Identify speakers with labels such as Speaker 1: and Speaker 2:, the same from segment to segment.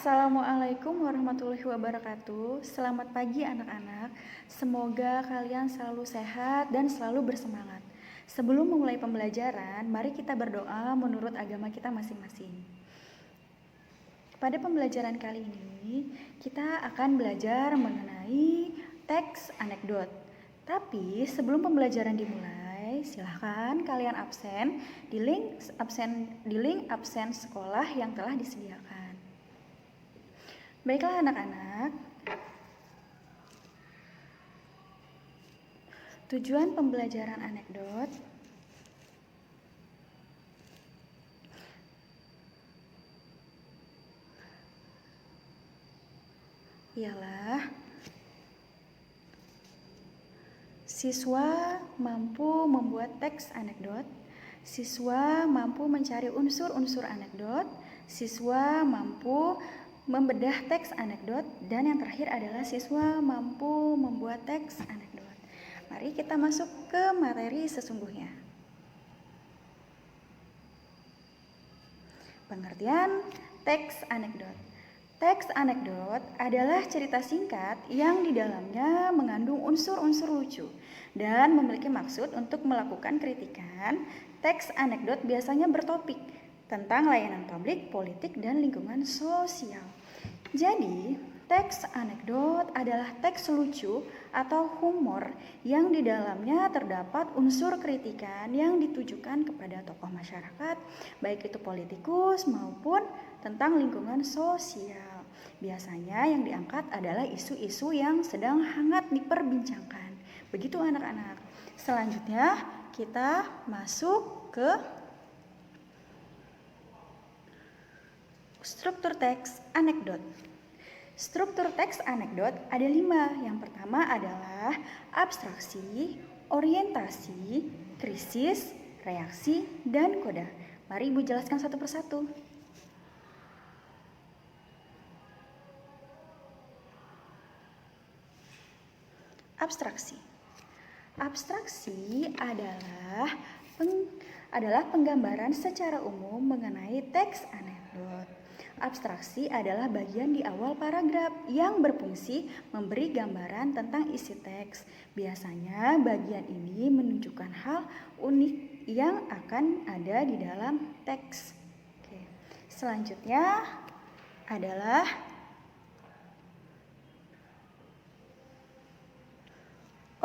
Speaker 1: Assalamualaikum warahmatullahi wabarakatuh. Selamat pagi anak-anak. Semoga kalian selalu sehat dan selalu bersemangat. Sebelum memulai pembelajaran, mari kita berdoa menurut agama kita masing-masing. Pada pembelajaran kali ini, kita akan belajar mengenai teks anekdot. Tapi sebelum pembelajaran dimulai, silahkan kalian absen di link absen sekolah yang telah disediakan. Baiklah anak-anak, tujuan pembelajaran anekdot ialah siswa mampu membuat teks anekdot, siswa mampu mencari unsur-unsur anekdot, siswa mampu membedah teks anekdot, dan yang terakhir adalah siswa mampu membuat teks anekdot. Mari kita masuk ke materi sesungguhnya. Pengertian teks anekdot. Teks anekdot adalah cerita singkat yang di dalamnya mengandung unsur-unsur lucu dan memiliki maksud untuk melakukan kritikan. Teks anekdot biasanya bertopik tentang layanan publik, politik, dan lingkungan sosial. Jadi, teks anekdot adalah teks lucu atau humor yang di dalamnya terdapat unsur kritikan yang ditujukan kepada tokoh masyarakat, baik itu politikus maupun tentang lingkungan sosial. Biasanya yang diangkat adalah isu-isu yang sedang hangat diperbincangkan. Begitu anak-anak. Selanjutnya, kita masuk ke struktur teks anekdot. Struktur teks anekdot ada 5. Yang pertama adalah abstraksi, orientasi, krisis, reaksi, dan koda. Mari Ibu jelaskan satu persatu. Abstraksi. Abstraksi adalah penggambaran secara umum mengenai teks anekdot. Abstraksi adalah bagian di awal paragraf yang berfungsi memberi gambaran tentang isi teks. Biasanya bagian ini menunjukkan hal unik yang akan ada di dalam teks. Oke. Selanjutnya adalah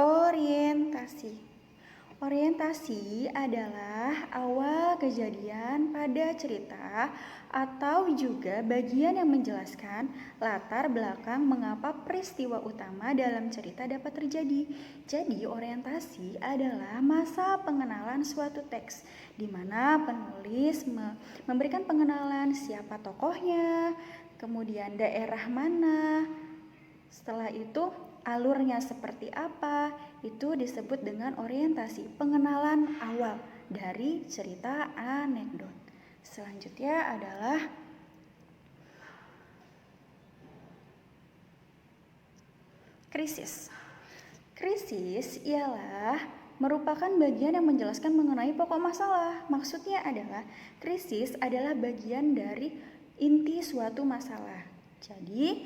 Speaker 1: orientasi. Orientasi adalah awal kejadian pada cerita atau juga bagian yang menjelaskan latar belakang mengapa peristiwa utama dalam cerita dapat terjadi. Jadi orientasi adalah masa pengenalan suatu teks di mana penulis memberikan pengenalan siapa tokohnya, kemudian daerah mana. Setelah itu alurnya seperti apa, itu disebut dengan orientasi, pengenalan awal dari cerita anekdot. Selanjutnya adalah krisis. Krisis ialah merupakan bagian yang menjelaskan mengenai pokok masalah. Maksudnya adalah krisis adalah bagian dari inti suatu masalah. Jadi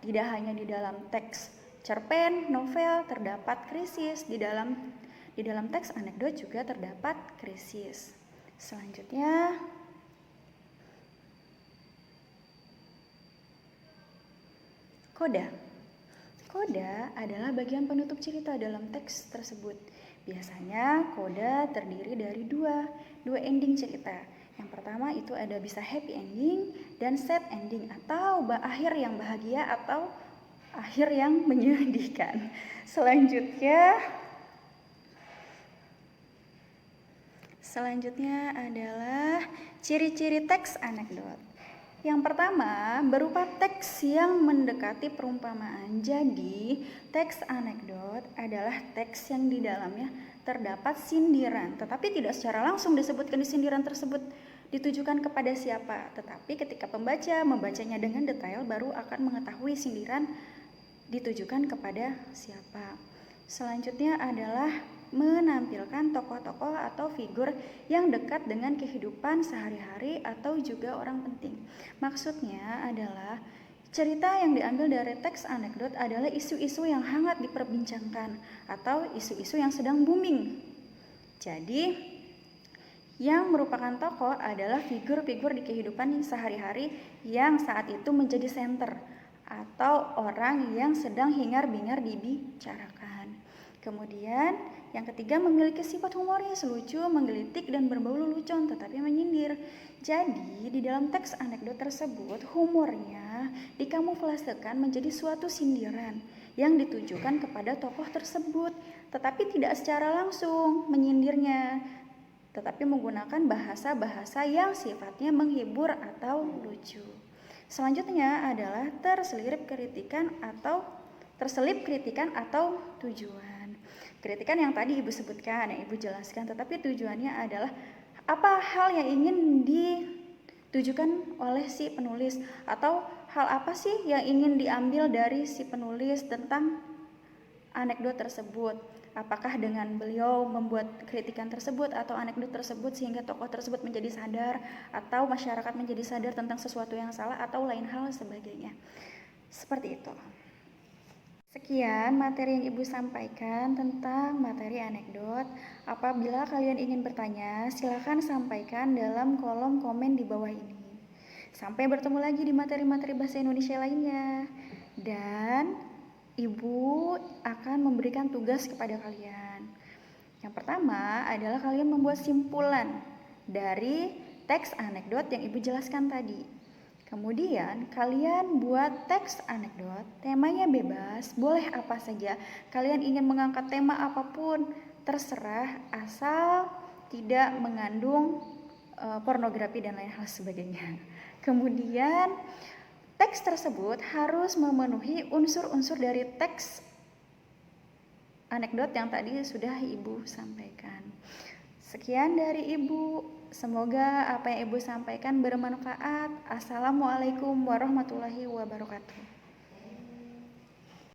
Speaker 1: tidak hanya di dalam teks cerpen, novel terdapat krisis, di dalam teks anekdot juga terdapat krisis. Selanjutnya koda. Koda adalah bagian penutup cerita dalam teks tersebut. Biasanya koda terdiri dari dua ending cerita. Yang pertama itu ada bisa happy ending dan sad ending, atau akhir yang bahagia atau akhir yang menyedihkan. Selanjutnya adalah ciri-ciri teks anekdot. Yang pertama berupa teks yang mendekati perumpamaan. Jadi teks anekdot adalah teks yang di dalamnya terdapat sindiran, tetapi tidak secara langsung disebutkan di sindiran tersebut ditujukan kepada siapa, tetapi ketika pembaca membacanya dengan detail baru akan mengetahui sindiran ditujukan kepada siapa. Selanjutnya adalah menampilkan tokoh-tokoh atau figur yang dekat dengan kehidupan sehari-hari atau juga orang penting. Maksudnya adalah cerita yang diambil dari teks anekdot adalah isu-isu yang hangat diperbincangkan atau isu-isu yang sedang booming. Jadi, yang merupakan tokoh adalah figur-figur di kehidupan sehari-hari yang saat itu menjadi senter atau orang yang sedang hingar-bingar dibicarakan. Kemudian yang ketiga memiliki sifat humoris, lucu, menggelitik, dan berbau lelucon tetapi menyindir. Jadi di dalam teks anekdot tersebut humornya dikamuflasekan menjadi suatu sindiran yang ditujukan kepada tokoh tersebut, tetapi tidak secara langsung menyindirnya, tetapi menggunakan bahasa-bahasa yang sifatnya menghibur atau lucu. Selanjutnya adalah terselip kritikan atau tujuan. Kritikan yang tadi Ibu sebutkan, yang Ibu jelaskan, tetapi tujuannya adalah apa hal yang ingin ditujukan oleh si penulis atau hal apa sih yang ingin diambil dari si penulis tentang anekdot tersebut. Apakah dengan beliau membuat kritikan tersebut atau anekdot tersebut sehingga tokoh tersebut menjadi sadar atau masyarakat menjadi sadar tentang sesuatu yang salah atau lain hal sebagainya. Seperti itu. Sekian materi yang Ibu sampaikan tentang materi anekdot. Apabila kalian ingin bertanya, silakan sampaikan dalam kolom komen di bawah ini. Sampai bertemu lagi di materi-materi bahasa Indonesia lainnya. Dan Ibu akan memberikan tugas kepada kalian. Yang pertama adalah kalian membuat simpulan dari teks anekdot yang Ibu jelaskan tadi. Kemudian kalian buat teks anekdot, temanya bebas, boleh apa saja. Kalian ingin mengangkat tema apapun, terserah asal tidak mengandung pornografi dan lain hal sebagainya. Kemudian teks tersebut harus memenuhi unsur-unsur dari teks anekdot yang tadi sudah Ibu sampaikan. Sekian dari Ibu, semoga apa yang Ibu sampaikan bermanfaat. Assalamualaikum warahmatullahi wabarakatuh.